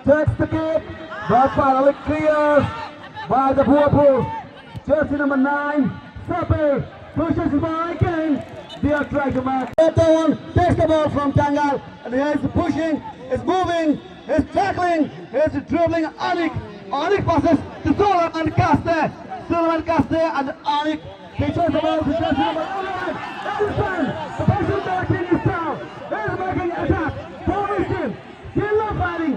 takes the kick, but finally cleared by the Liverpool. Jersey number 9, Sapi pushes his ball again. They are trying to mark. One takes the ball from Tangal, and he's pushing, he's moving, he's tackling, he's dribbling. Anik passes to Sullivan and Caste. And Anik pitches the ball to Jersey number 11. Edison, the person backing is down. He's making an attack. Formation, still not fighting.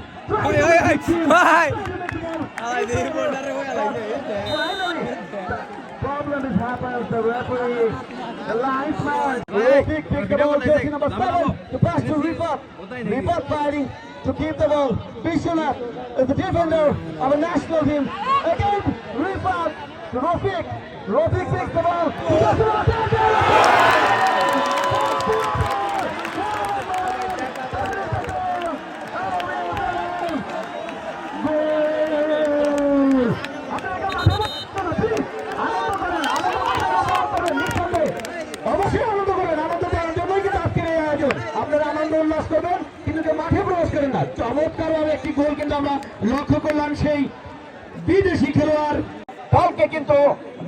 Problem is happened. The referee, the linesman, pick the ball. Jersey number 7 to pass to Rifat. Rifat fighting to keep the ball. Bishonat is the defender of a national team. Again, Rifat to Rofik. Rofik takes the ball. অবশ্যই আনন্দ করেন, আনন্দ করার জন্যই কিন্তু আজকের এই আয়োজন। আপনারা আনন্দ উল্লাস করবেন, কিন্তু মাঠে প্রবেশ করেন না। চমৎকার ভাবে একটি গোল কিন্তু আমরা লক্ষ্য করলাম সেই বিদেশি খেলোয়াড় বলকে কিন্তু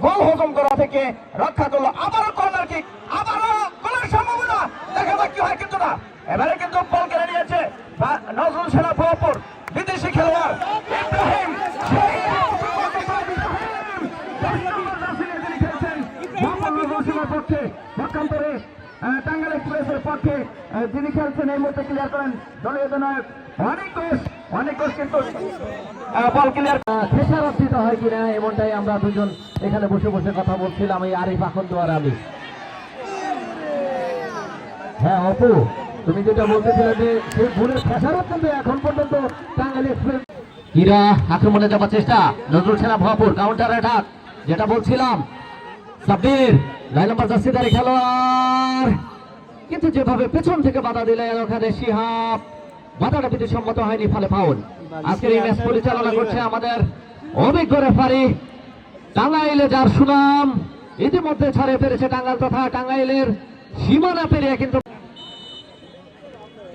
গোল হজম করা থেকে রক্ষা করলো। আবারও কর্নার কিক, আবারও গোলের সম্ভাবনা, দেখা যাক কি হয়। কিন্তু না, এবারে কিন্তু বল কেড়ে নিয়েছে নজরুল সেনা ভরপুর বিদেশি খেলোয়াড় ইব্রাহিম। পক্ষে টাঙ্গাইল এক্সপ্রেসের পক্ষে যিনি খেলছেন এই মুহূর্তে ক্লিয়ার করেন দলীয় অধিনায়ক অনেক ঘোষ কিন্তু বল ক্লিয়ার। খেসারত দিতে হয় কিনা এমনটাই আমরা দুজন এখানে বসে বসে কথা বলছিলাম, এই আরিফ আখন্দ আর আমি। হ্যাঁ অপু, তুমি যেটা বলতেছিলে যে সেই ভুলের খেসারত কিন্তু এখন পর্যন্ত টাঙ্গাইল এক্সপ্রেস। হীরা আক্রমণে যাওয়ার চেষ্টা, নজরুল সেনা ভরপুর কাউন্টার অ্যাটাক, যেটা বলছিলাম। সাব্বির 9 নম্বর জার্সিধারী খেলোয়াড়, কিন্তু যেভাবে পেছন থেকে বাধা দিলে ওখানে শিহাব, বাধাটা কিন্তু সম্মত হয়নি, ফলে ফাউল। আজকের এই ম্যাচ পরিচালনা করছে আমাদের অভিজ্ঞ রেফারি। টাঙ্গাইলে যার সুনাম ইতিমধ্যে ছাড়িয়ে ফেলেছে টাঙ্গাইল তথা টাঙ্গাইলের সীমানা পেরিয়ে, কিন্তু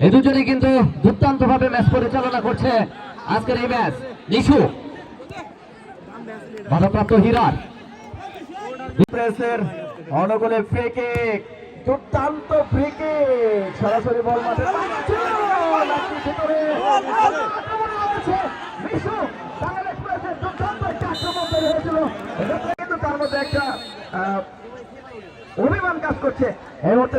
এই দুজনে কিন্তু দুর্দান্ত ভাবে ম্যাচ পরিচালনা করছে আজকের এই ম্যাচ। নিশু বাধাপ্রাপ্ত হীরার প্রেসের অনুকূলে ফ্রি কিক, দুর্দান্ত ফ্রি কিক, সরাসরি বল মাঠে ভিতরে। কিন্তু তার মধ্যে একটা অভিমান কাজ করছে এই মুহূর্তে।